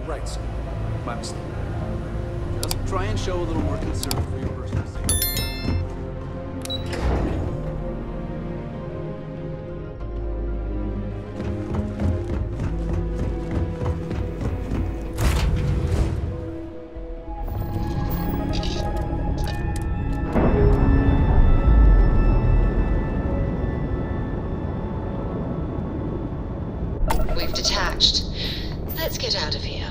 Right, sir. My mistake. Just try and show a little more concern for your personal safety. We've detached. Let's get out of here.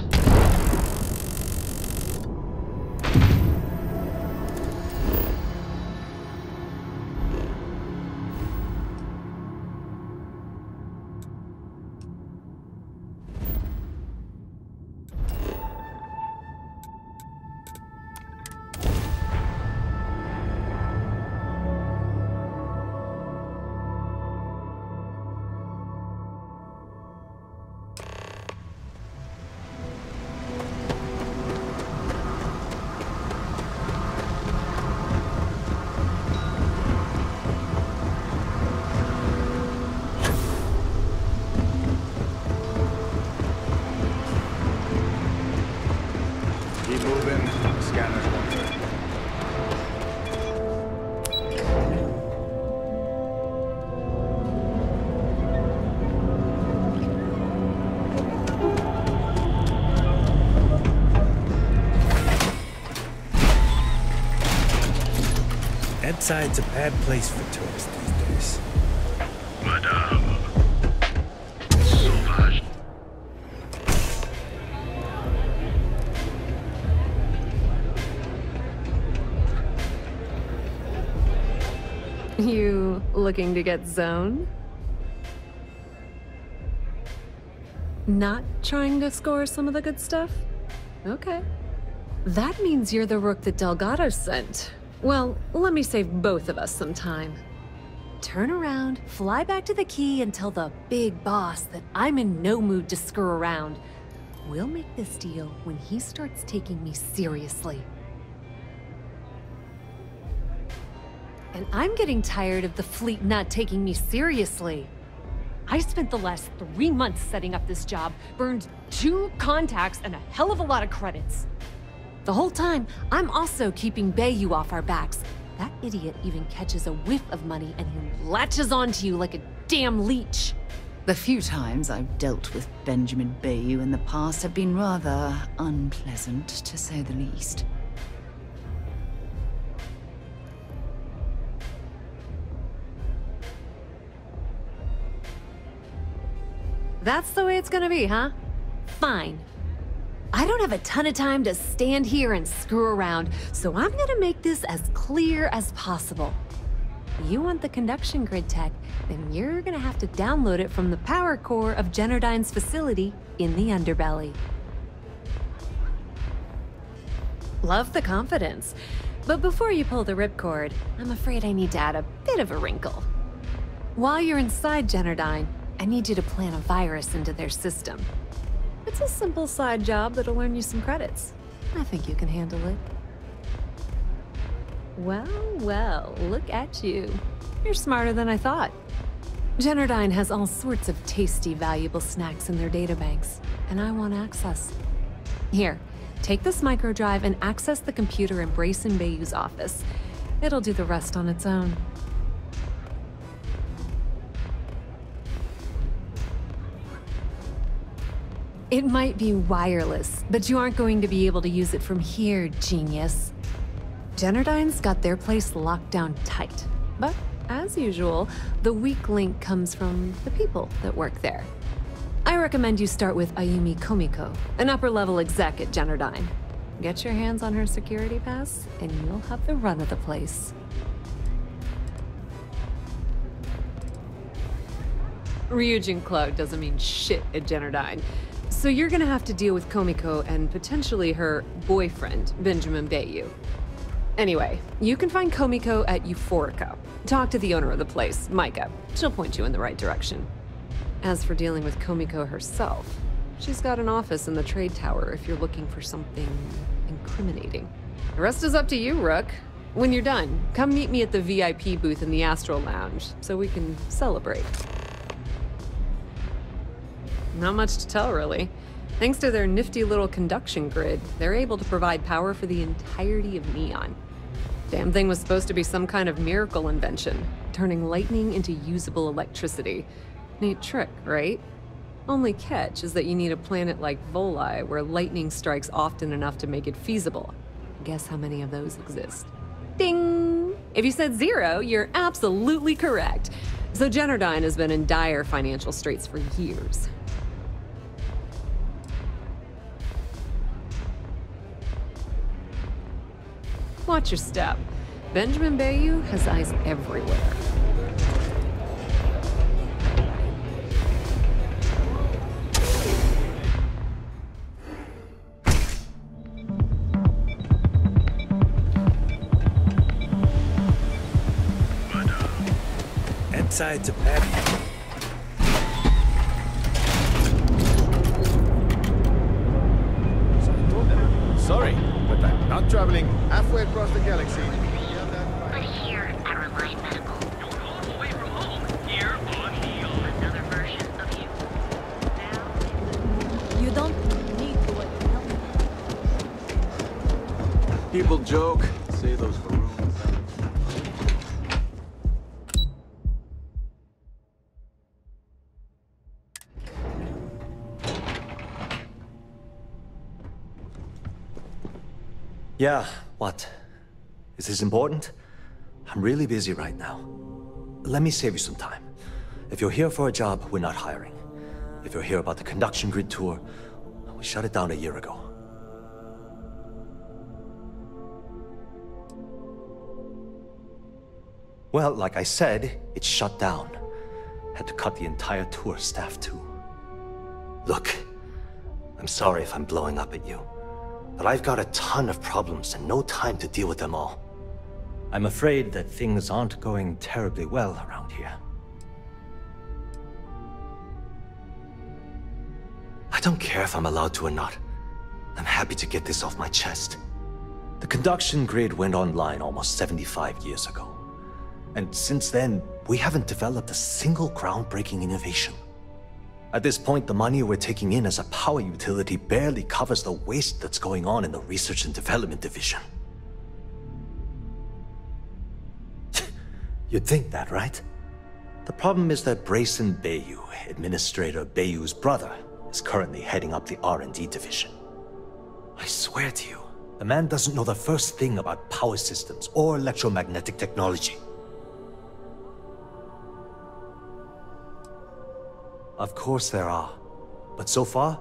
Keep moving. Scanners won't hurt. Edside's a bad place for tourists these days. Madame. Sauvage. You looking to get zoned? Not trying to score some of the good stuff? Okay. That means you're the rook that Delgado sent. Well, let me save both of us some time. Turn around, fly back to the key, and tell the big boss that I'm in no mood to screw around. We'll make this deal when he starts taking me seriously. And I'm getting tired of the fleet not taking me seriously. I spent the last 3 months setting up this job, burned 2 contacts and a hell of a lot of credits. The whole time, I'm also keeping Bayou off our backs. That idiot even catches a whiff of money and he latches onto you like a damn leech. The few times I've dealt with Benjamin Bayou in the past have been rather unpleasant, to say the least. That's the way it's gonna be, huh? Fine. I don't have a ton of time to stand here and screw around, so I'm gonna make this as clear as possible. You want the conduction grid tech, then you're gonna have to download it from the power core of Generdyne's facility in the underbelly. Love the confidence, but before you pull the ripcord, I'm afraid I need to add a bit of a wrinkle. While you're inside Generdyne, I need you to plant a virus into their system. It's a simple side job that'll earn you some credits. I think you can handle it. Well, well, look at you. You're smarter than I thought. Generdyne has all sorts of tasty, valuable snacks in their databanks, and I want access. Here, take this microdrive and access the computer in Brayson Bayou's office. It'll do the rest on its own. It might be wireless, but you aren't going to be able to use it from here, genius. Generdyne's got their place locked down tight. But, as usual, the weak link comes from the people that work there. I recommend you start with Ayumi Komiko, an upper-level exec at Generdyne. Get your hands on her security pass, and you'll have the run of the place. Ryujin Cloud doesn't mean shit at Generdyne. So you're gonna have to deal with Komiko and potentially her boyfriend, Benjamin Bayou. Anyway, you can find Komiko at Euphorica. Talk to the owner of the place, Micah. She'll point you in the right direction. As for dealing with Komiko herself, she's got an office in the trade tower if you're looking for something incriminating. The rest is up to you, Rook. When you're done, come meet me at the VIP booth in the Astral Lounge so we can celebrate. Not much to tell, really. Thanks to their nifty little conduction grid, they're able to provide power for the entirety of Neon. Damn thing was supposed to be some kind of miracle invention, turning lightning into usable electricity. Neat trick, right? Only catch is that you need a planet like Voli, where lightning strikes often enough to make it feasible. Guess how many of those exist? Ding! If you said 0, you're absolutely correct. So Generdyne has been in dire financial straits for years. Watch your step. Benjamin Bayou has eyes everywhere. Head to pad. Sorry, but I'm not traveling halfway across the galaxy. But here at Reliant Medical, You're home away from home, here on Neon. another version of you. Now, You don't need to help. People joke, say those Haroons. Yeah, what? Is this important? I'm really busy right now. Let me save you some time. If you're here for a job, we're not hiring. If you're here about the conduction grid tour, we shut it down a year ago. Well, like I said, it's shut down. Had to cut the entire tour staff too. Look, I'm sorry if I'm blowing up at you. But I've got a ton of problems and no time to deal with them all. I'm afraid that things aren't going terribly well around here. I don't care if I'm allowed to or not. I'm happy to get this off my chest. The conduction grid went online almost 75 years ago. And since then, we haven't developed a single groundbreaking innovation. At this point, the money we're taking in as a power utility barely covers the waste that's going on in the research and development division. You'd think that, right? The problem is that Brayson Bayou, Administrator Bayou's brother, is currently heading up the R&D division. I swear to you, the man doesn't know the first thing about power systems or electromagnetic technology. Of course there are. But so far,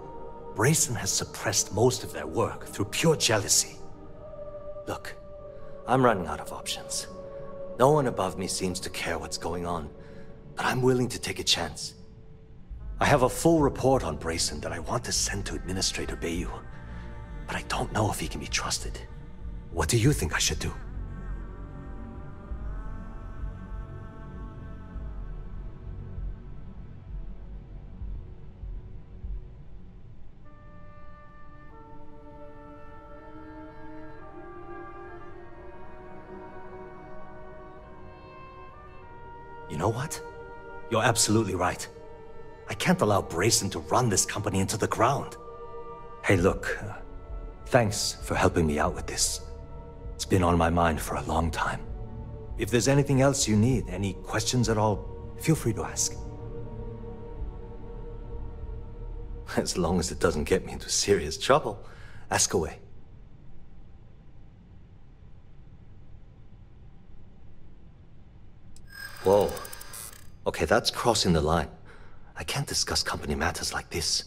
Brayson has suppressed most of their work through pure jealousy. Look, I'm running out of options. No one above me seems to care what's going on, but I'm willing to take a chance. I have a full report on Brayson that I want to send to Administrator Bayou, but I don't know if he can be trusted. What do you think I should do? You know what? You're absolutely right. I can't allow Brayson to run this company into the ground. Hey, look, thanks for helping me out with this. It's been on my mind for a long time. If there's anything else you need, any questions at all, feel free to ask. As long as it doesn't get me into serious trouble, ask away. Whoa. Okay, that's crossing the line. I can't discuss company matters like this.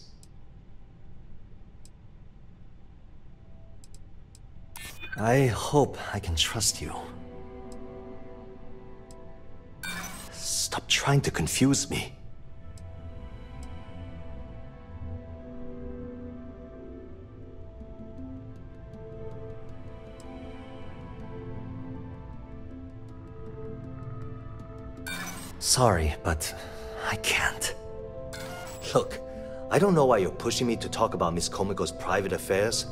I hope I can trust you. Stop trying to confuse me. Sorry, but I can't. Look, I don't know why you're pushing me to talk about Miss Komiko's private affairs,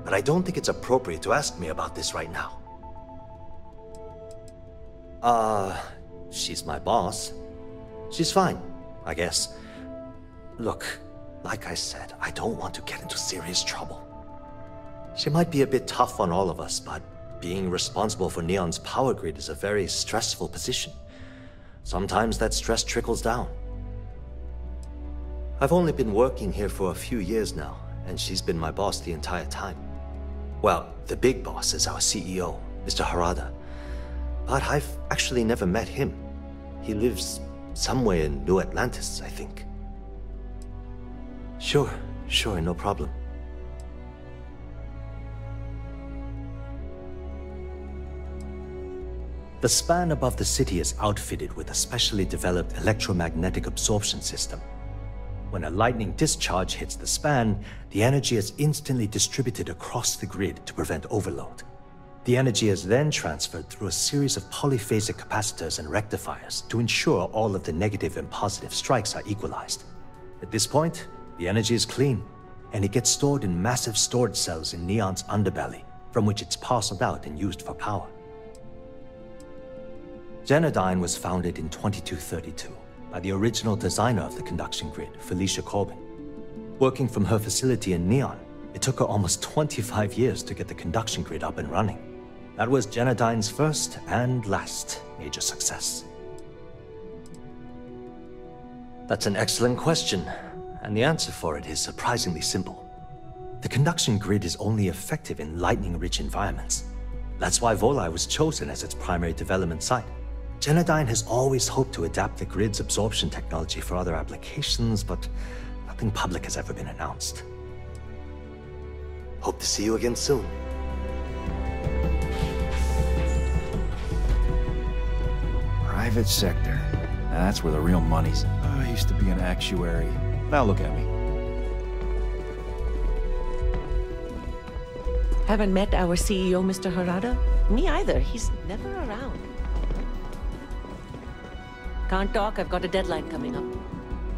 but I don't think it's appropriate to ask me about this right now. She's my boss. She's fine, I guess. Look, Like I said, I don't want to get into serious trouble. She might be a bit tough on all of us, but being responsible for Neon's power grid is a very stressful position. Sometimes that stress trickles down. I've only been working here for a few years now, and she's been my boss the entire time. Well, the big boss is our CEO, Mr. Harada. But I've actually never met him. He lives somewhere in New Atlantis, I think. Sure, no problem. The span above the city is outfitted with a specially developed electromagnetic absorption system. When a lightning discharge hits the span, the energy is instantly distributed across the grid to prevent overload. The energy is then transferred through a series of polyphasic capacitors and rectifiers to ensure all of the negative and positive strikes are equalized. At this point, the energy is clean, and it gets stored in massive storage cells in Neon's underbelly, from which it's parceled out and used for power. Genodyne was founded in 2232 by the original designer of the conduction grid, Felicia Corbin. Working from her facility in Neon, it took her almost 25 years to get the conduction grid up and running. That was Genodyne's first and last major success. That's an excellent question, and the answer for it is surprisingly simple. The conduction grid is only effective in lightning-rich environments. That's why Volai was chosen as its primary development site. Genodyne has always hoped to adapt the grid's absorption technology for other applications, but nothing public has ever been announced. Hope to see you again soon. Private sector. Now that's where the real money's. Oh, I used to be an actuary. Now look at me. Haven't met our CEO, Mr. Harada? Me either. He's never around. Can't talk. I've got a deadline coming up.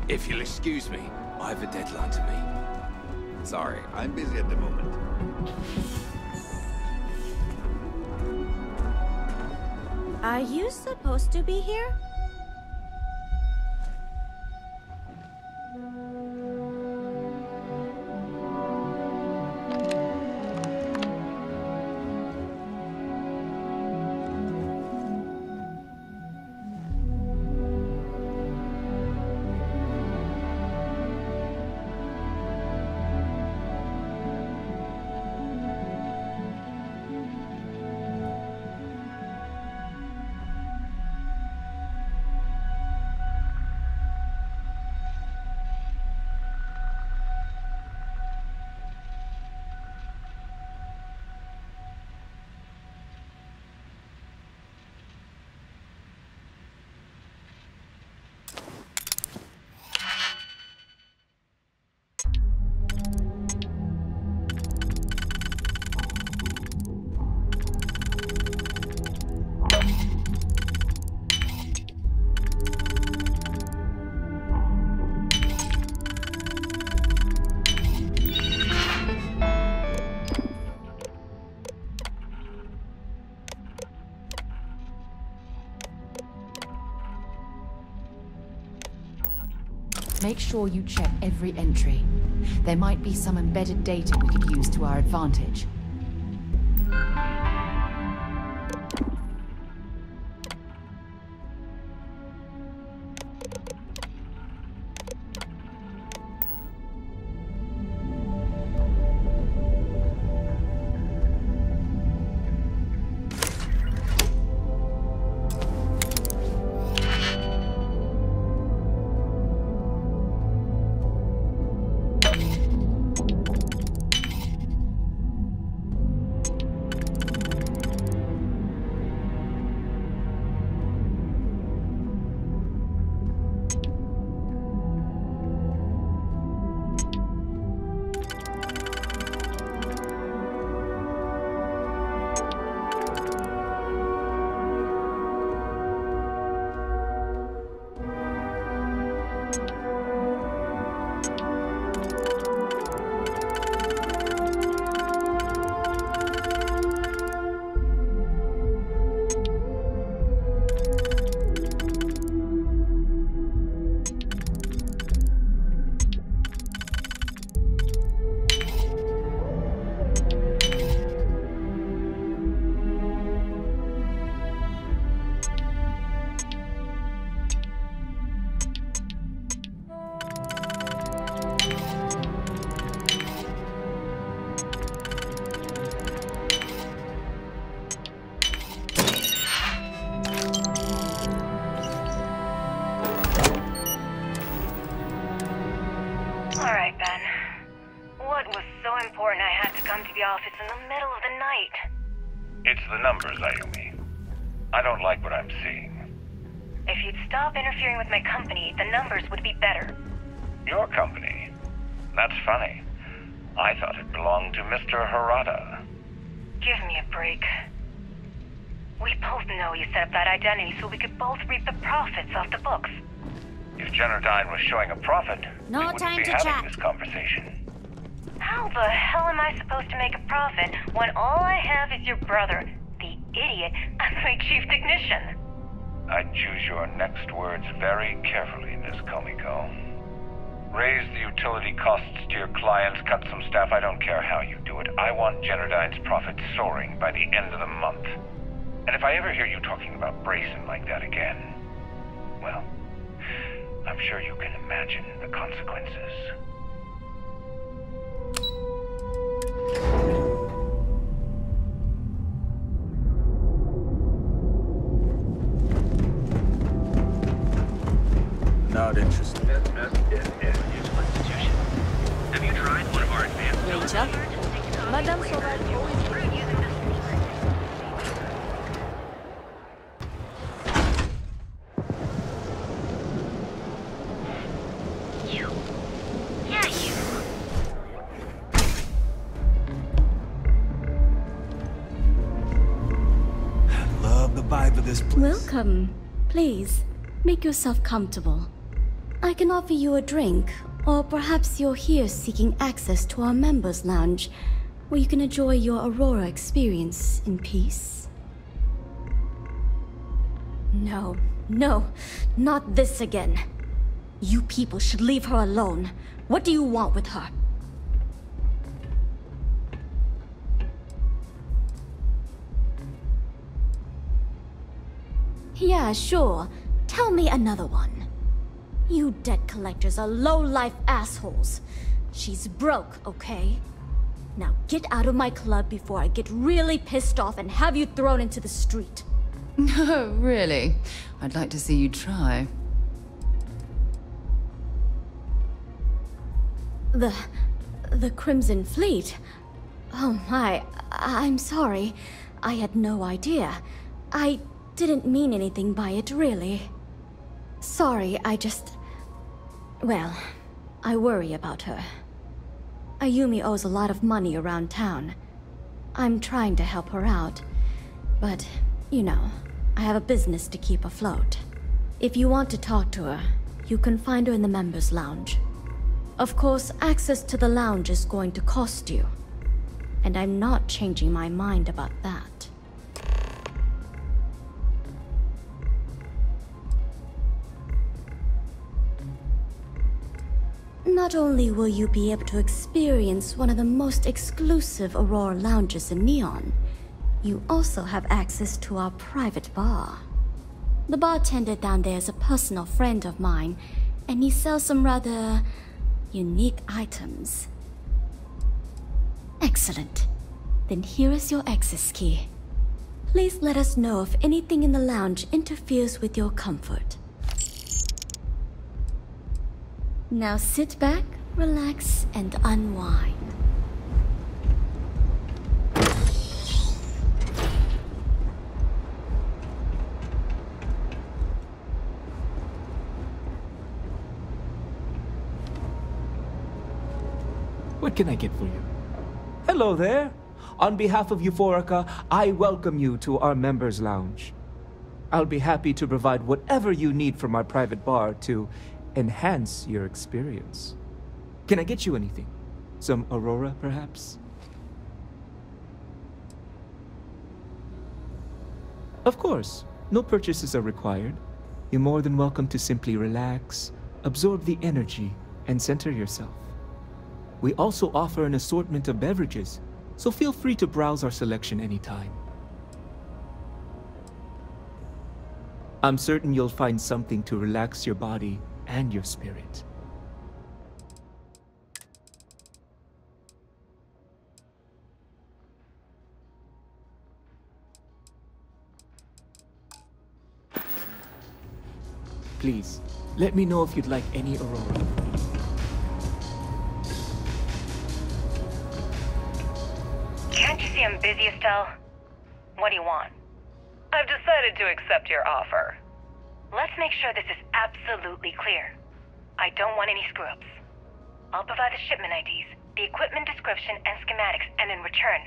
If you'll excuse me, I have a deadline to meet. Sorry, I'm busy at the moment. Are you supposed to be here? Make sure you check every entry. There might be some embedded data we could use to our advantage. important I had to come to the office in the middle of the night. It's the numbers, Ayumi. I don't like what I'm seeing. If you'd stop interfering with my company, the numbers would be better. Your company? That's funny. I thought it belonged to Mr. Harada. Give me a break. We both know you set up that identity so we could both reap the profits off the books. If Generdyne was showing a profit, No we wouldn't time be to having chat. this conversation. How the hell am I supposed to make a profit when all I have is your brother, the idiot, as my chief technician? I'd choose your next words very carefully, Miss Komiko. Raise the utility costs to your clients, cut some staff, I don't care how you do it. I want Generdyne's profit soaring by the end of the month. And if I ever hear you talking about Brayson like that again, well, I'm sure you can imagine the consequences. Not interested. Have you tried one of our advanced Mesjaf? Madame Sauvage always Love the vibe of this place. Welcome. Please, make yourself comfortable. I can offer you a drink, or perhaps you're here seeking access to our members' lounge, where you can enjoy your Aurora experience in peace. No, not this again. You people should leave her alone. What do you want with her? Yeah, sure. Tell me another one. You debt collectors are low-life assholes. She's broke, okay? Now get out of my club before I get really pissed off and have you thrown into the street. No, really? I'd like to see you try. The Crimson Fleet? Oh my, I'm sorry. I had no idea. I didn't mean anything by it, really. Sorry, well, I worry about her. Ayumi owes a lot of money around town. I'm trying to help her out, but, you know, I have a business to keep afloat. If you want to talk to her, you can find her in the members' lounge. Of course, access to the lounge is going to cost you, and I'm not changing my mind about that. Not only will you be able to experience one of the most exclusive Aurora lounges in Neon, you also have access to our private bar. The bartender down there is a personal friend of mine, and he sells some rather unique items. Excellent. Then here is your access key. Please let us know if anything in the lounge interferes with your comfort. Now sit back, relax, and unwind. What can I get for you? Hello there. On behalf of Euphorica, I welcome you to our members' lounge. I'll be happy to provide whatever you need from our private bar to enhance your experience. Can I get you anything? Some Aurora, perhaps? Of course, no purchases are required. You're more than welcome to simply relax, absorb the energy, and center yourself. We also offer an assortment of beverages, so feel free to browse our selection anytime. I'm certain you'll find something to relax your body and your spirit. Please, let me know if you'd like any Aurora. Can't you see I'm busy, Estelle? What do you want? I've decided to accept your offer. Let's make sure this is absolutely clear. I don't want any screw-ups. I'll provide the shipment IDs, the equipment description, and schematics, and in return,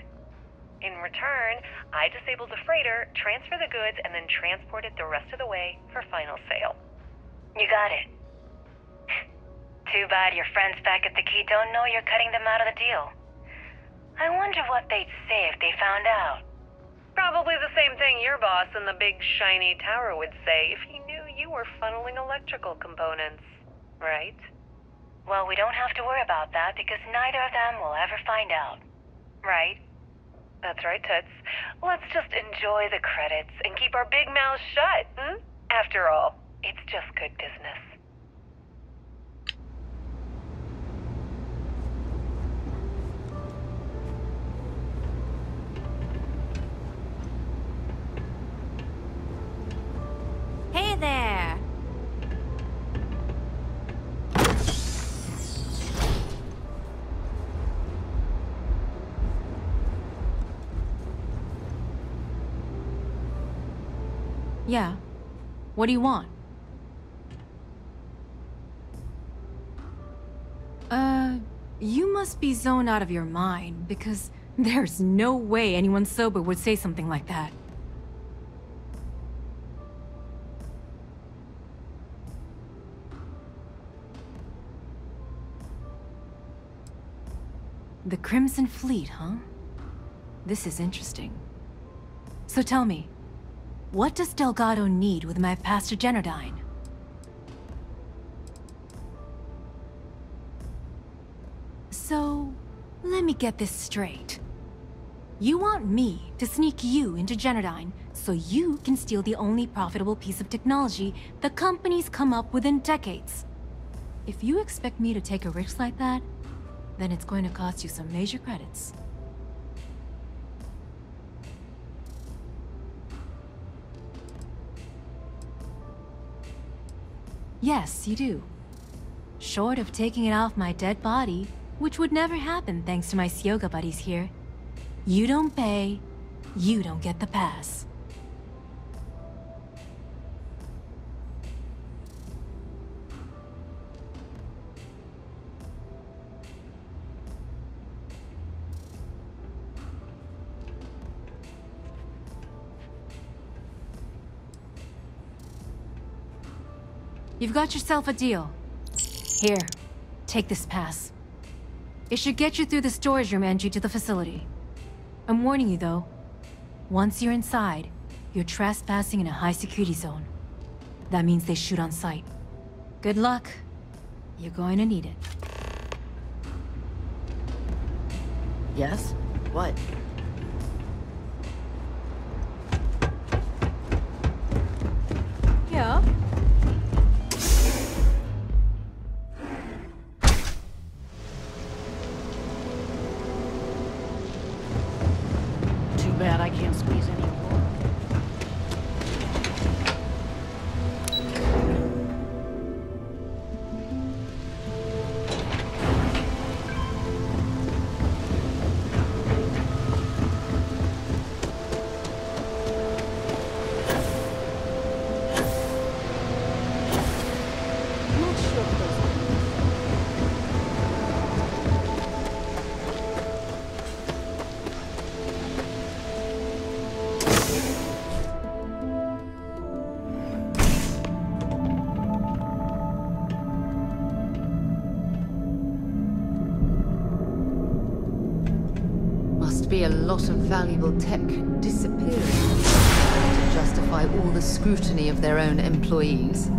I disable the freighter, transfer the goods, and then transport it the rest of the way for final sale. You got it. Too bad your friends back at the Key don't know you're cutting them out of the deal. I wonder what they'd say if they found out. Probably the same thing your boss in the big shiny tower would say if he knew you were funneling electrical components, right? Well, we don't have to worry about that because neither of them will ever find out. Right? That's right, Toots. Let's just enjoy the credits and keep our big mouths shut, hmm? After all, it's just good business. Hey there! Yeah. What do you want? You must be zoned out of your mind, because there's no way anyone sober would say something like that. The Crimson Fleet, huh? This is interesting. So tell me, what does Delgado need with my Pastor Generdyne? So, let me get this straight. You want me to sneak you into Generdyne so you can steal the only profitable piece of technology the company's come up with in decades. If you expect me to take a risk like that, then it's going to cost you some major credits. Yes, you do. Short of taking it off my dead body, which would never happen thanks to my Syoga buddies here. You don't pay, you don't get the pass. You've got yourself a deal. Here, take this pass. It should get you through the storage room entry to the facility. I'm warning you though, once you're inside, you're trespassing in a high security zone. That means they shoot on sight. Good luck. You're going to need it. Yes? What? Yeah? Too bad I can't squeeze any more. Be a lot of valuable tech disappearing to justify all the scrutiny of their own employees.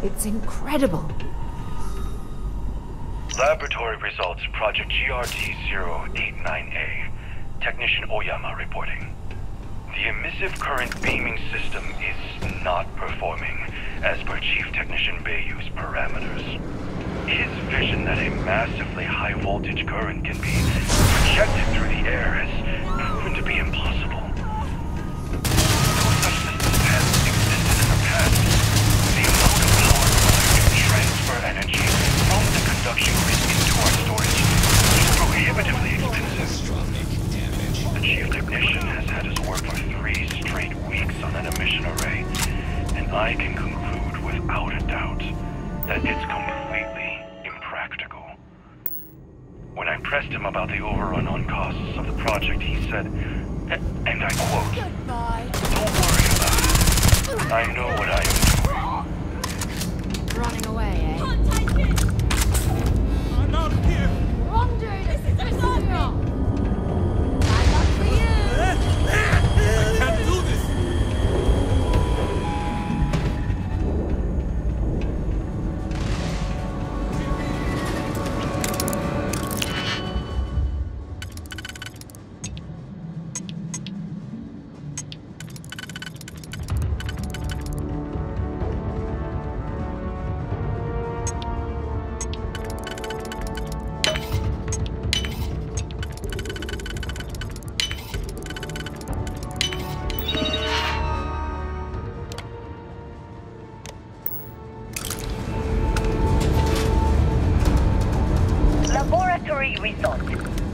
It's incredible. Laboratory results, Project GRT-089A. Technician Oyama reporting. The emissive current beaming system is not performing as per Chief Technician Bayou's parameters. His vision that a massively high voltage current can be projected through the air has proven to be impossible. Though such systems have existed in the past, the amount of power required to transfer energy from the conduction grid into our storage is prohibitively expensive. The Chief Technician has had us work for 3 straight weeks on an emission array, and I can conclude without a doubt that it's completely impractical. When I pressed him about the overrun on costs of the project, he said, and I quote, "Goodbye. Don't worry about it. I know what I am doing." Running away, eh? I'm out of here! Wrong dude! This is a failure! I'm not for you! I can't do this! Laboratory result.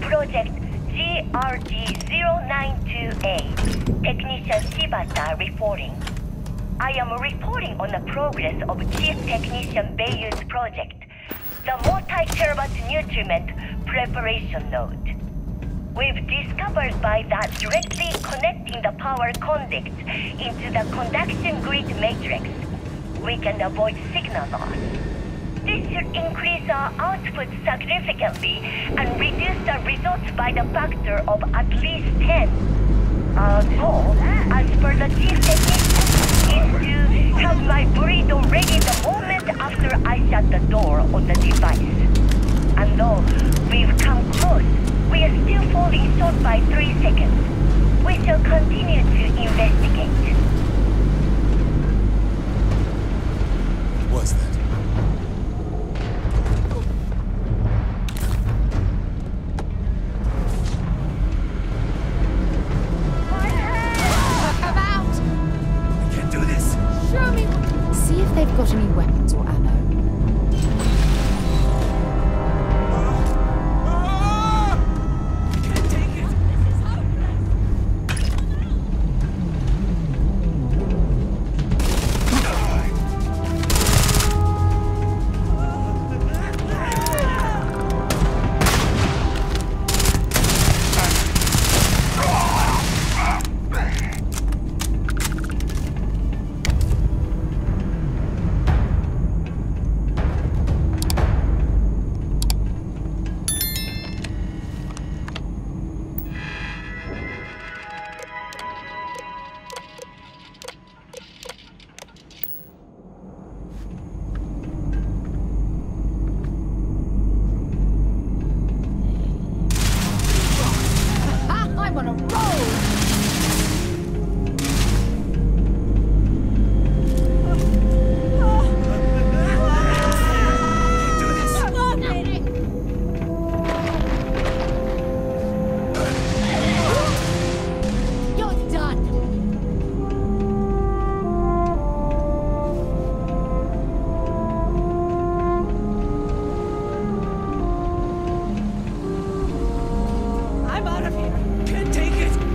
Project GRG-092A. Technician Shibata reporting. I am reporting on the progress of Chief Technician Bayou's project, the multi-terabyte nutriment preparation node. We've discovered by that directly connecting the power conducts into the conduction grid matrix, we can avoid signal loss. This should increase our output significantly and reduce the results by the factor of at least 10. Our goal, as per the Chief Technician, is to have my burrito ready the moment after I shut the door on the device. And though we've come close, we are still falling short by 3 seconds. We shall continue to investigate. What's that? Come out! I can't do this! Show me! See if they've got any weapons or ammo. I'm on a roll! You're done! I'm out of here! Can't take it!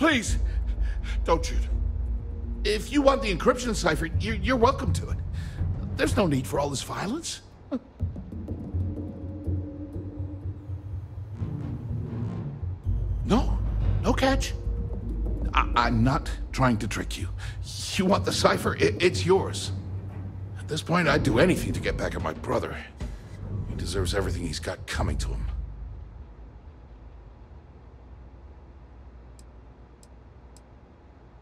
Please, don't shoot. If you want the encryption cipher, you're welcome to it. There's no need for all this violence. No catch. I'm not trying to trick you. You want the cipher, it's yours. At this point, I'd do anything to get back at my brother. He deserves everything he's got coming to him.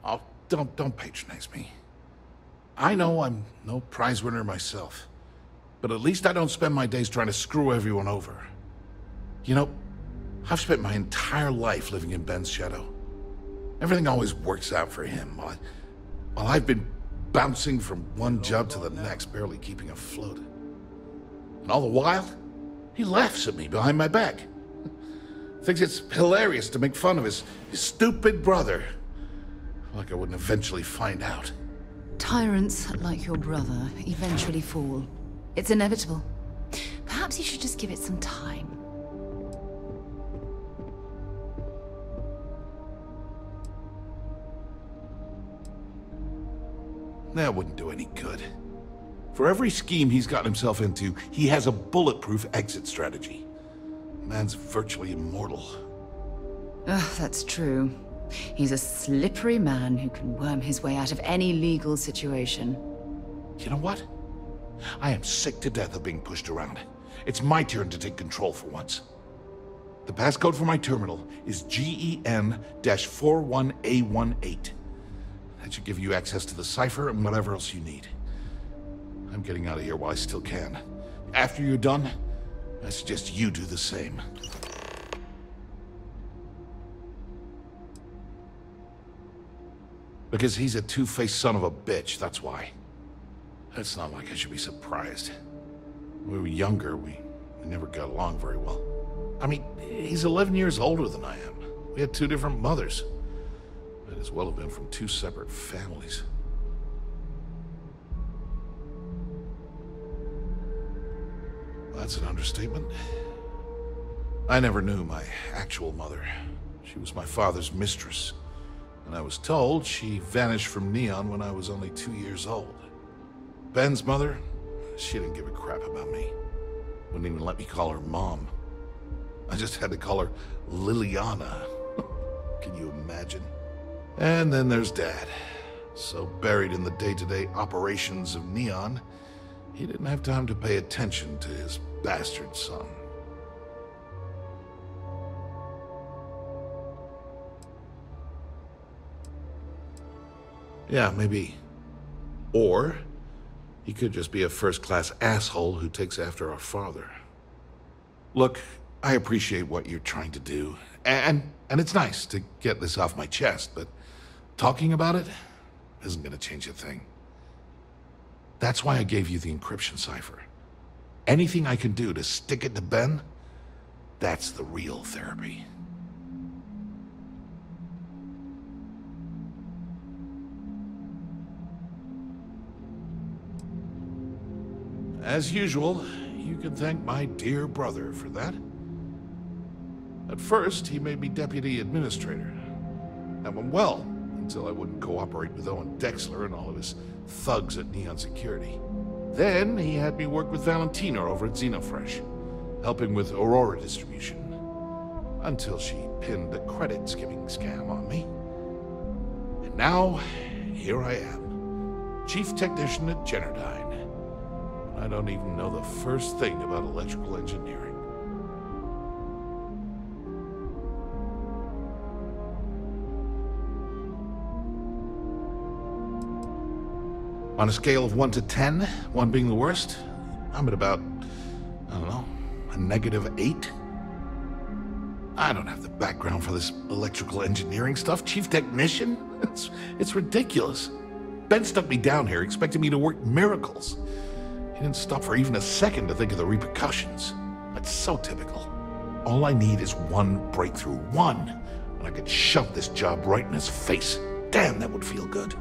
Oh, don't patronize me. I know I'm no prize winner myself, but at least I don't spend my days trying to screw everyone over. You know, I've spent my entire life living in Ben's shadow. Everything always works out for him, while I've been bouncing from one job to the next, barely keeping afloat. And all the while, he laughs at me behind my back. Thinks it's hilarious to make fun of his stupid brother. Like I wouldn't eventually find out. Tyrants like your brother eventually fall. It's inevitable. Perhaps you should just give it some time. That wouldn't do any good. For every scheme he's gotten himself into, he has a bulletproof exit strategy. Man's virtually immortal. Ugh, that's true. He's a slippery man who can worm his way out of any legal situation. You know what? I am sick to death of being pushed around. It's my turn to take control for once. The passcode for my terminal is GEN-41A18. That should give you access to the cipher and whatever else you need. I'm getting out of here while I still can. After you're done, I suggest you do the same. Because he's a two-faced son of a bitch, that's why. It's not like I should be surprised. When we were younger, we never got along very well. I mean, he's 11 years older than I am. We had two different mothers. Might as well have been from two separate families. That's an understatement. I never knew my actual mother. She was my father's mistress. And I was told she vanished from Neon when I was only 2 years old. Ben's mother, she didn't give a crap about me. Wouldn't even let me call her Mom. I just had to call her Liliana. Can you imagine? And then there's Dad. So buried in the day-to-day operations of Neon, he didn't have time to pay attention to his bastard son. Yeah, maybe. Or he could just be a first-class asshole who takes after our father. Look, I appreciate what you're trying to do, and it's nice to get this off my chest, but talking about it isn't gonna change a thing. That's why I gave you the encryption cipher. Anything I can do to stick it to Ben, that's the real therapy. As usual, you can thank my dear brother for that. At first, he made me deputy administrator. That went well, until I wouldn't cooperate with Owen Dexler and all of his thugs at Neon Security. Then, he had me work with Valentina over at Xenofresh, helping with Aurora distribution. Until she pinned a credit skimming scam on me. And now, here I am, chief technician at Generdyne. I don't even know the first thing about electrical engineering. On a scale of 1 to 10, 1 being the worst, I'm at about, I don't know, a -8. I don't have the background for this electrical engineering stuff. Chief technician? It's ridiculous. Ben stuck me down here expecting me to work miracles. He didn't stop for even a second to think of the repercussions. That's so typical. All I need is one breakthrough, one, and I could shove this job right in his face. Damn, that would feel good.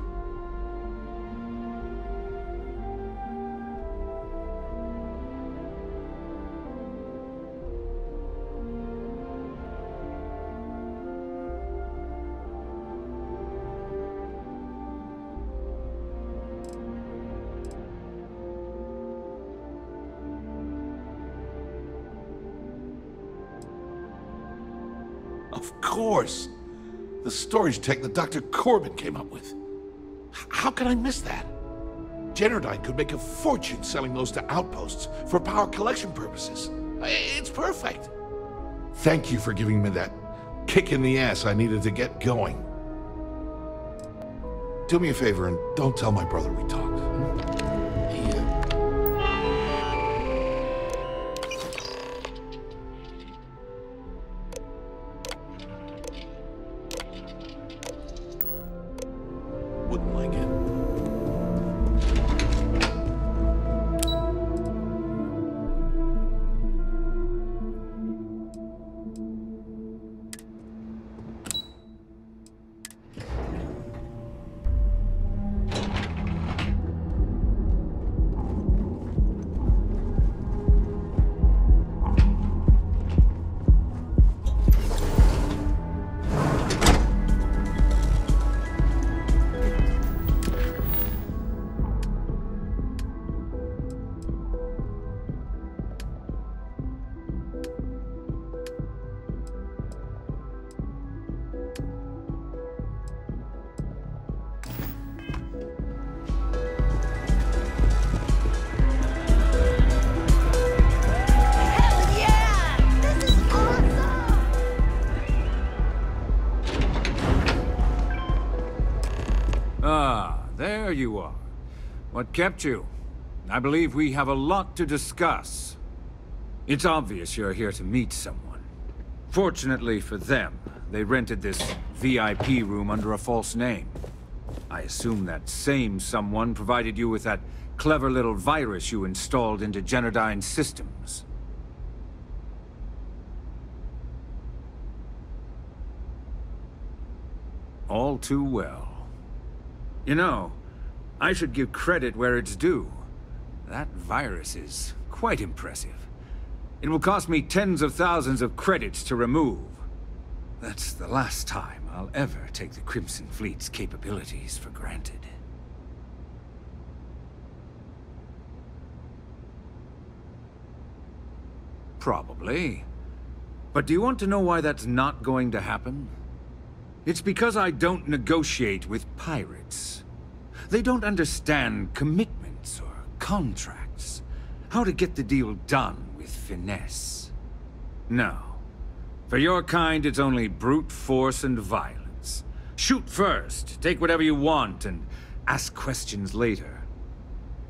Of course. The storage tech that Dr. Corbin came up with. How could I miss that? Generdyne could make a fortune selling those to outposts for power collection purposes. It's perfect. Thank you for giving me that kick in the ass I needed to get going. Do me a favor and don't tell my brother we talked. Wouldn't like it. There you are. What kept you? I believe we have a lot to discuss. It's obvious you're here to meet someone. Fortunately for them, they rented this VIP room under a false name. I assume that same someone provided you with that clever little virus you installed into Generdyne's systems. All too well. You know, I should give credit where it's due. That virus is quite impressive. It will cost me tens of thousands of credits to remove. That's the last time I'll ever take the Crimson Fleet's capabilities for granted. Probably. But do you want to know why that's not going to happen? It's because I don't negotiate with pirates. They don't understand commitments or contracts. How to get the deal done with finesse. No. For your kind, it's only brute force and violence. Shoot first, take whatever you want, and ask questions later.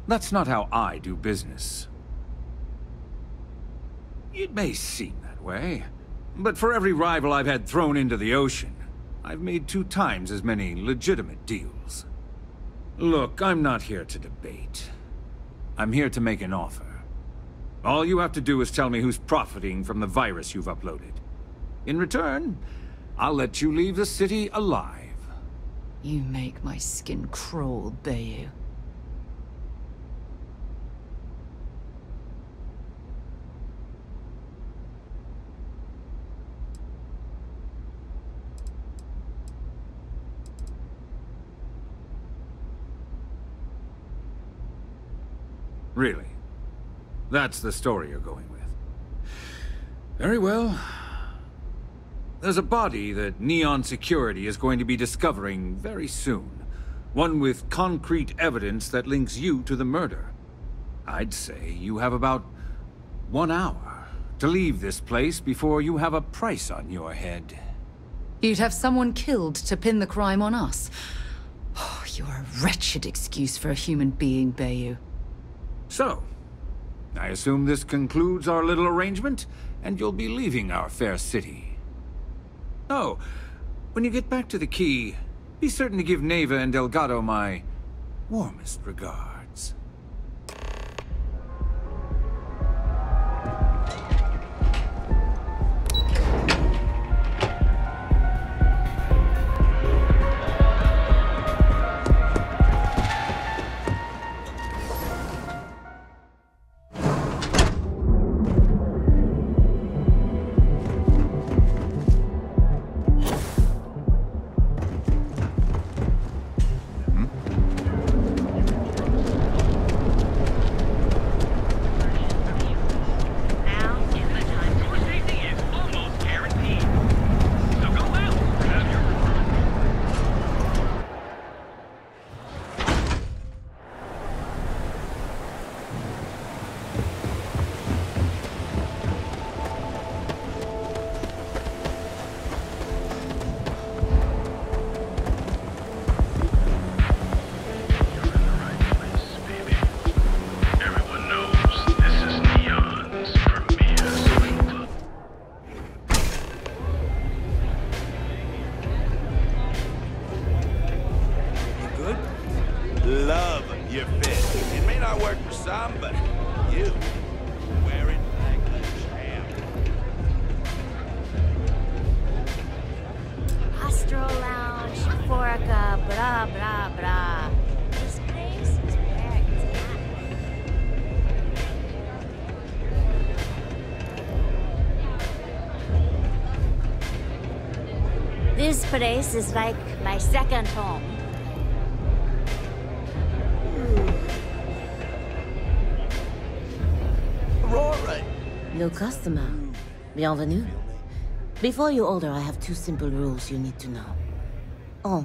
That's not how I do business. It may seem that way, but for every rival I've had thrown into the ocean, I've made 2 times as many legitimate deals. Look, I'm not here to debate. I'm here to make an offer. All you have to do is tell me who's profiting from the virus you've uploaded. In return, I'll let you leave the city alive. You make my skin crawl, Bayou. Really? That's the story you're going with. Very well. There's a body that Neon Security is going to be discovering very soon. One with concrete evidence that links you to the murder. I'd say you have about 1 hour to leave this place before you have a price on your head. You'd have someone killed to pin the crime on us. Oh, you're a wretched excuse for a human being, Bayou. So, I assume this concludes our little arrangement, and you'll be leaving our fair city. Oh, when you get back to the Key, be certain to give Neva and Delgado my warmest regards. This place is like my second home. Rory! New customer. Bienvenue. Before you order, I have 2 simple rules you need to know. Oh,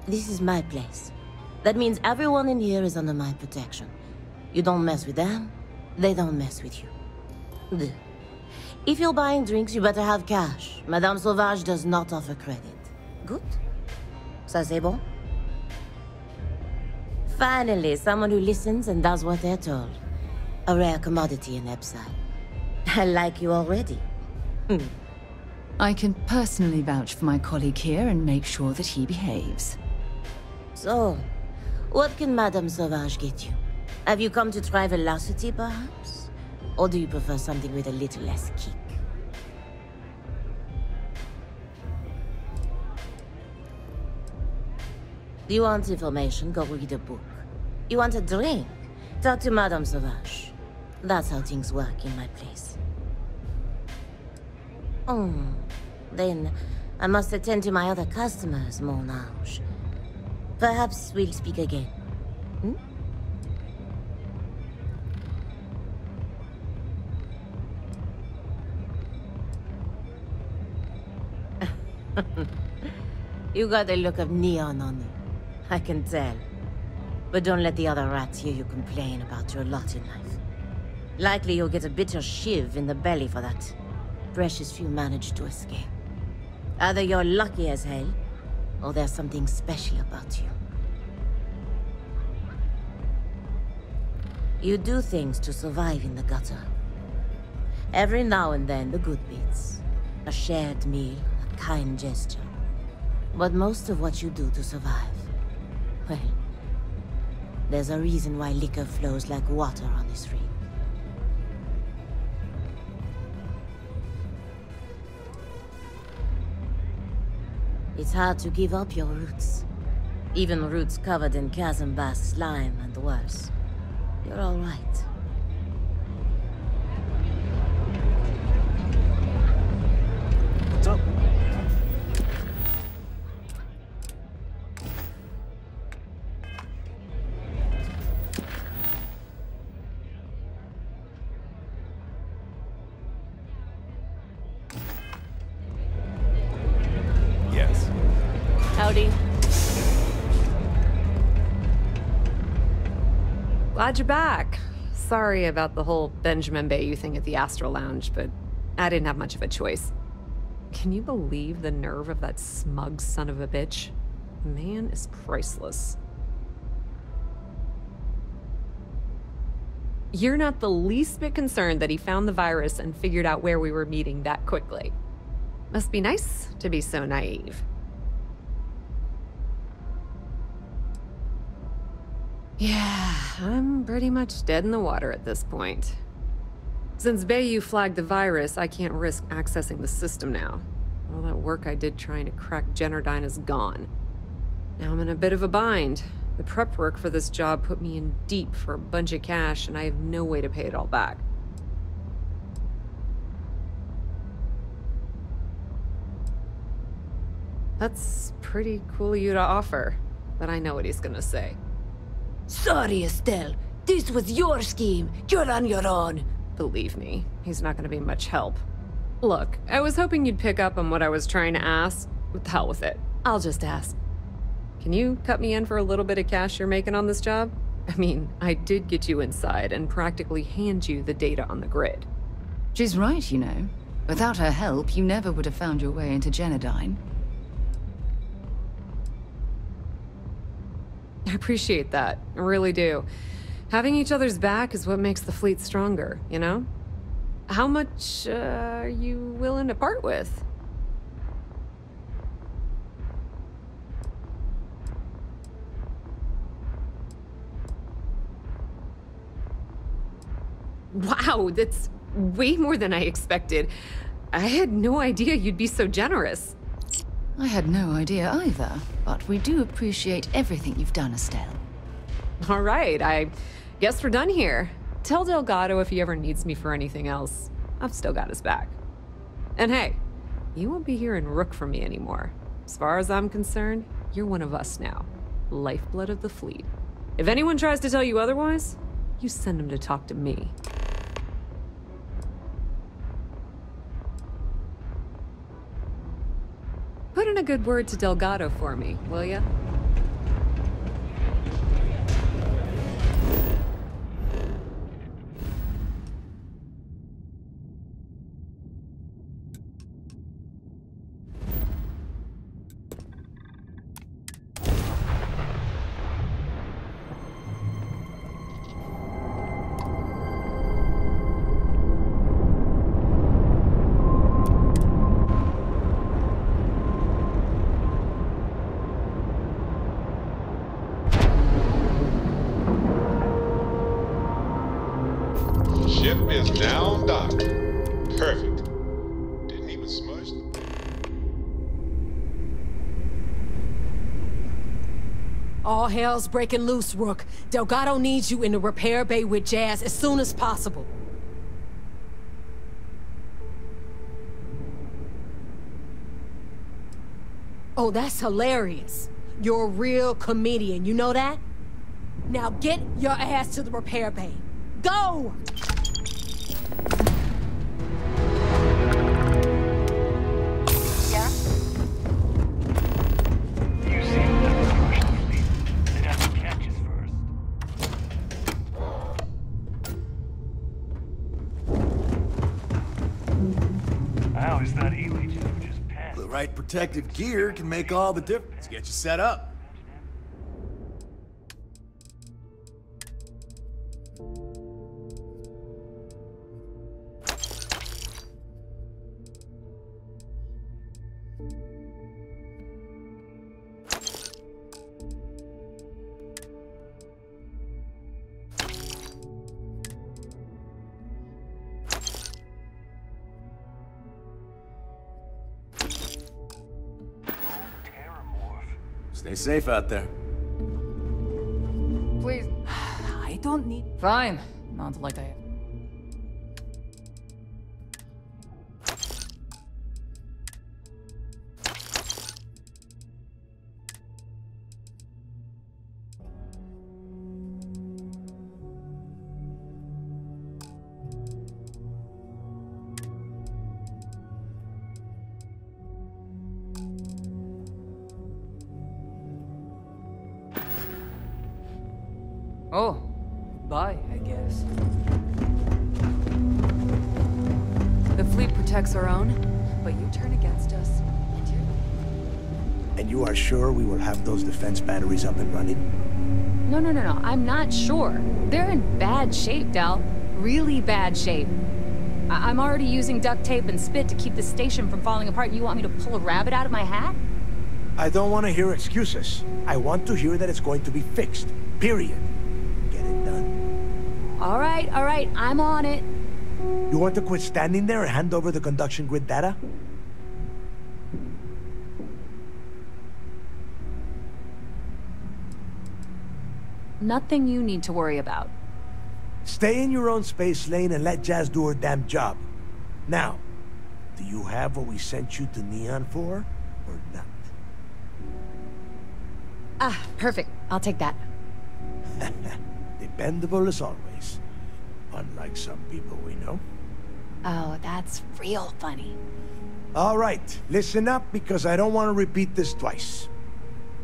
this is my place. That means everyone in here is under my protection. You don't mess with them, they don't mess with you. Deux. If you're buying drinks, you better have cash. Madame Sauvage does not offer credit. Good? Ça c'est bon? Finally, someone who listens and does what they're told. A rare commodity in Epside. I like you already. I can personally vouch for my colleague here and make sure that he behaves. So, what can Madame Sauvage get you? Have you come to try velocity, perhaps? Or do you prefer something with a little less kick? You want information? Go read a book. You want a drink? Talk to Madame Sauvage. That's how things work in my place. Oh, then I must attend to my other customers, mon ange. Perhaps we'll speak again. Hmm? You got the look of neon on you. I can tell. But don't let the other rats hear you complain about your lot in life. Likely you'll get a bitter shiv in the belly for that. Precious few manage to escape. Either you're lucky as hell, or there's something special about you. You do things to survive in the gutter. Every now and then, the good bits. A shared meal, a kind gesture. But most of what you do to survive, well, there's a reason why liquor flows like water on this ring. It's hard to give up your roots. Even roots covered in chasm-bass slime and worse. You're all right. What's up? Yes. Howdy. Glad you're back. Sorry about the whole Benjamin Bayou thing at the Astral Lounge, but I didn't have much of a choice. Can you believe the nerve of that smug son of a bitch? The man is priceless. You're not the least bit concerned that he found the virus and figured out where we were meeting that quickly. Must be nice to be so naive. Yeah, I'm pretty much dead in the water at this point. Since Bayou flagged the virus, I can't risk accessing the system now. All that work I did trying to crack Generdyne is gone. Now I'm in a bit of a bind. The prep work for this job put me in deep for a bunch of cash, and I have no way to pay it all back. That's pretty cool of you to offer, but I know what he's gonna say. Sorry, Estelle. This was your scheme. You're on your own. Believe me, he's not gonna be much help. Look, I was hoping you'd pick up on what I was trying to ask. What the hell with it? I'll just ask. Can you cut me in for a little bit of cash you're making on this job? I mean, I did get you inside and practically hand you the data on the grid. She's right, you know. Without her help, you never would have found your way into Generdyne. I appreciate that. I really do. Having each other's back is what makes the fleet stronger, you know? How much are you willing to part with? Wow, that's way more than I expected. I had no idea you'd be so generous. I had no idea either, but we do appreciate everything you've done, Estelle. All right, I guess we're done here. Tell Delgado if he ever needs me for anything else. I've still got his back. And hey, you won't be hearing Rook from me anymore. As far as I'm concerned, you're one of us now. Lifeblood of the fleet. If anyone tries to tell you otherwise, you send them to talk to me. Put in a good word to Delgado for me, will ya? Ship is now docked. Perfect. Didn't even smudge the... All hell's breaking loose, Rook. Delgado needs you in the repair bay with Jazz as soon as possible. Oh, that's hilarious. You're a real comedian, you know that? Now get your ass to the repair bay. Go! Yeah? You seem to push the fleet. They'd have to catch us first. How is that Ely just passed? The right protective gear can make all the difference. Get you set up. Stay safe out there. Please. I don't need... Fine. Not like I... Oh, bye, I guess. The fleet protects our own, but you turn against us, and you're... And you are sure we will have those defense batteries up and running? No, I'm not sure. They're in bad shape, Dal. Really bad shape. I'm already using duct tape and spit to keep the station from falling apart. You want me to pull a rabbit out of my hat? I don't want to hear excuses. I want to hear that it's going to be fixed. Period. All right, I'm on it. You want to quit standing there and hand over the conduction grid data? Nothing you need to worry about. Stay in your own space lane and let Jazz do her damn job. Now, do you have what we sent you to Neon for, or not? Ah, perfect. I'll take that. Dependable as always. Unlike some people we know. Oh, that's real funny. All right, listen up because I don't want to repeat this twice.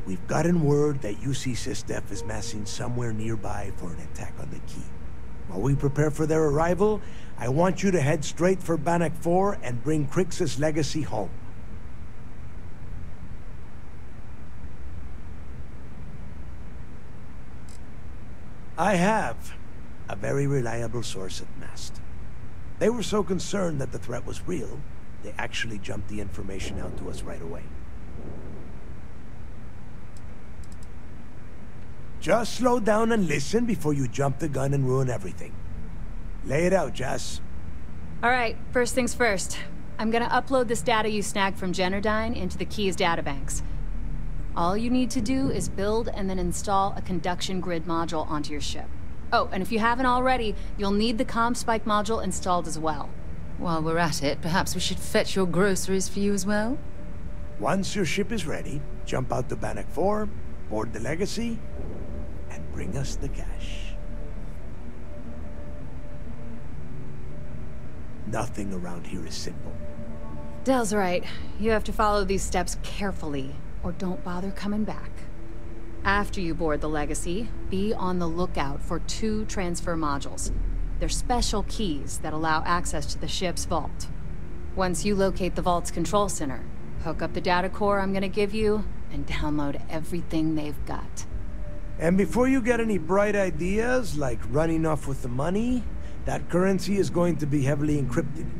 We've gotten word that UC SysDef is massing somewhere nearby for an attack on the key. While we prepare for their arrival, I want you to head straight for Bannock 4 and bring Kryx's legacy home. I have a very reliable source at Mast. They were so concerned that the threat was real, they actually jumped the information out to us right away. Just slow down and listen before you jump the gun and ruin everything. Lay it out, Jess. All right, first things first. I'm gonna upload this data you snagged from Generdyne into the Key's databanks. All you need to do is build and then install a conduction grid module onto your ship. Oh, and if you haven't already, you'll need the comm spike module installed as well. While we're at it, perhaps we should fetch your groceries for you as well? Once your ship is ready, jump out the Bannock 4, board the Legacy, and bring us the cash. Nothing around here is simple. Dell's right. You have to follow these steps carefully, or don't bother coming back. After you board the Legacy, be on the lookout for 2 transfer modules. They're special keys that allow access to the ship's vault. Once you locate the vault's control center, hook up the data core I'm gonna give you, and download everything they've got. And before you get any bright ideas, like running off with the money, that currency is going to be heavily encrypted.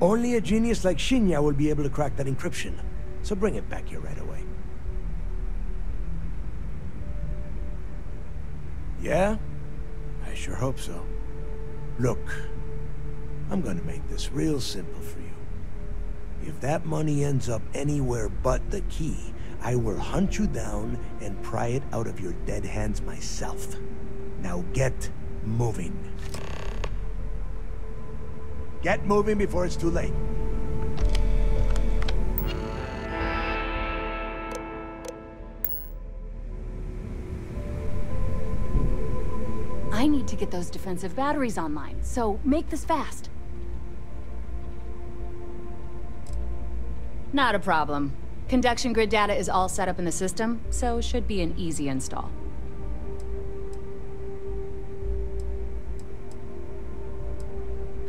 Only a genius like Shinya will be able to crack that encryption, so bring it back here right away. Yeah? I sure hope so. Look, I'm gonna make this real simple for you. If that money ends up anywhere but the key, I will hunt you down and pry it out of your dead hands myself. Now get moving. Get moving before it's too late. I need to get those defensive batteries online, so make this fast. Not a problem. Conduction grid data is all set up in the system, so it should be an easy install.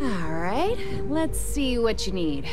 All right, let's see what you need.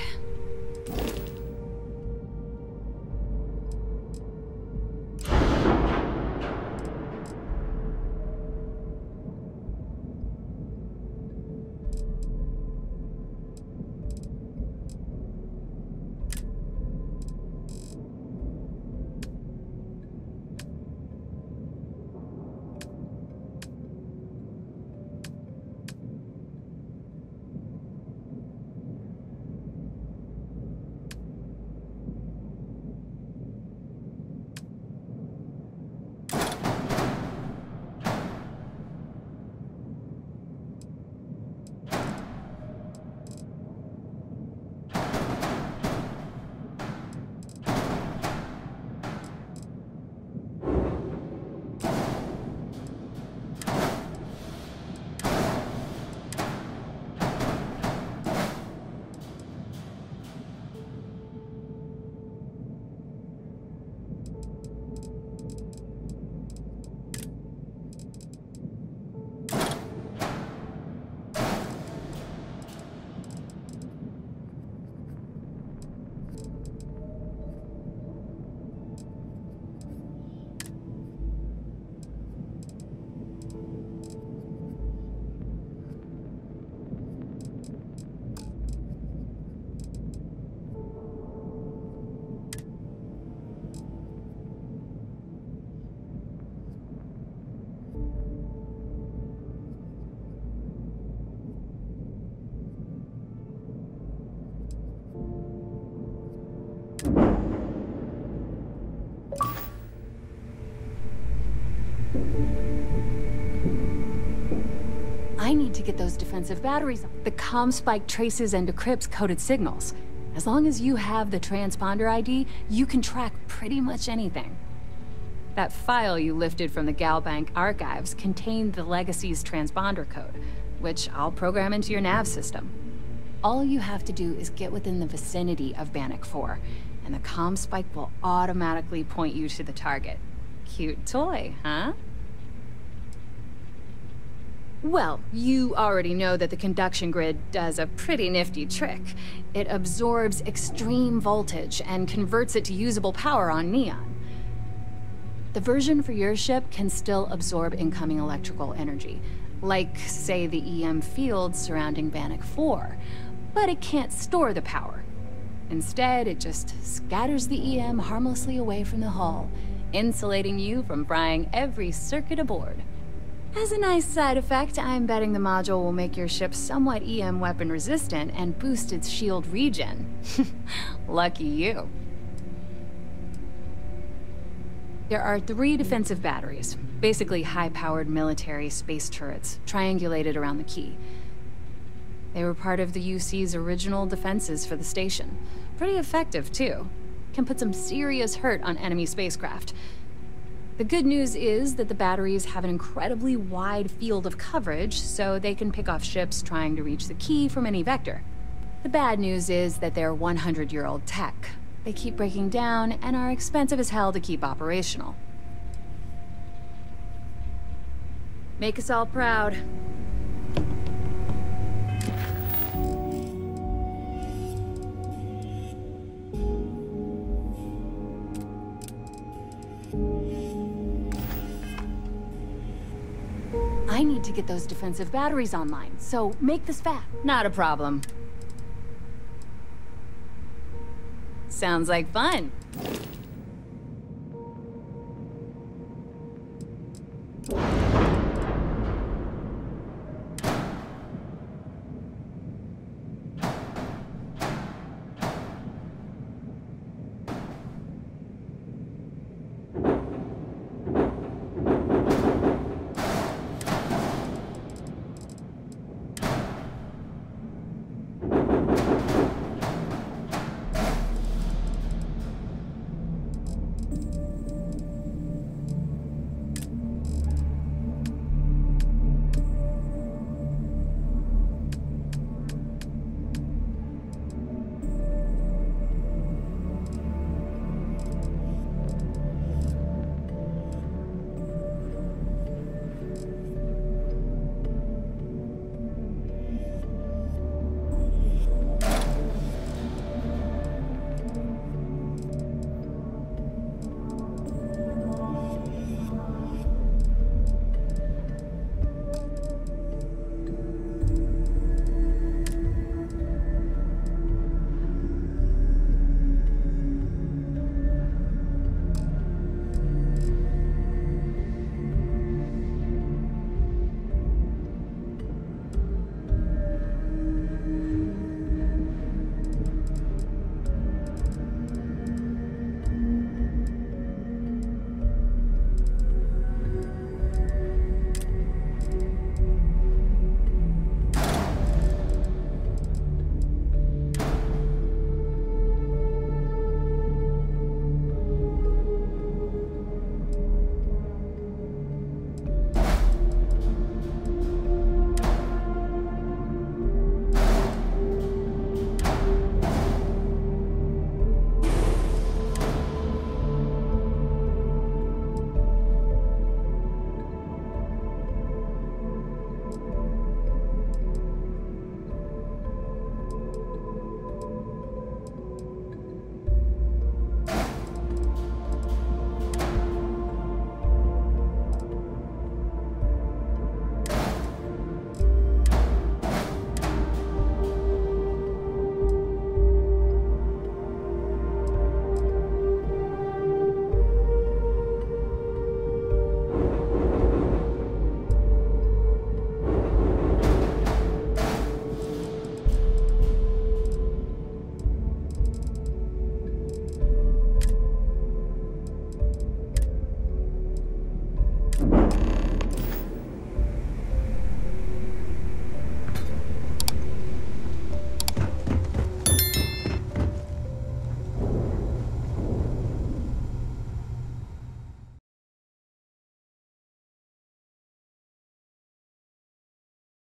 I need to get those defensive batteries. The comm spike traces and decrypts coded signals. As long as you have the transponder ID, you can track pretty much anything. That file you lifted from the Galbank archives contained the Legacy's transponder code, which I'll program into your nav system. All you have to do is get within the vicinity of Bannock 4, and the comm spike will automatically point you to the target. Cute toy, huh? Well, you already know that the conduction grid does a pretty nifty trick. It absorbs extreme voltage and converts it to usable power on neon. The version for your ship can still absorb incoming electrical energy, like, say, the EM field surrounding Bannock 4, but it can't store the power. Instead, it just scatters the EM harmlessly away from the hull, insulating you from frying every circuit aboard. As a nice side effect, I'm betting the module will make your ship somewhat EM weapon resistant and boost its shield regen. Lucky you. There are 3 defensive batteries, basically high-powered military space turrets, triangulated around the key. They were part of the UC's original defenses for the station. Pretty effective, too. can put some serious hurt on enemy spacecraft. The good news is that the batteries have an incredibly wide field of coverage, so they can pick off ships trying to reach the key from any vector. The bad news is that they're 100-year-old tech. They keep breaking down and are expensive as hell to keep operational. Make us all proud. I need to get those defensive batteries online, so make this fast. Not a problem. Sounds like fun.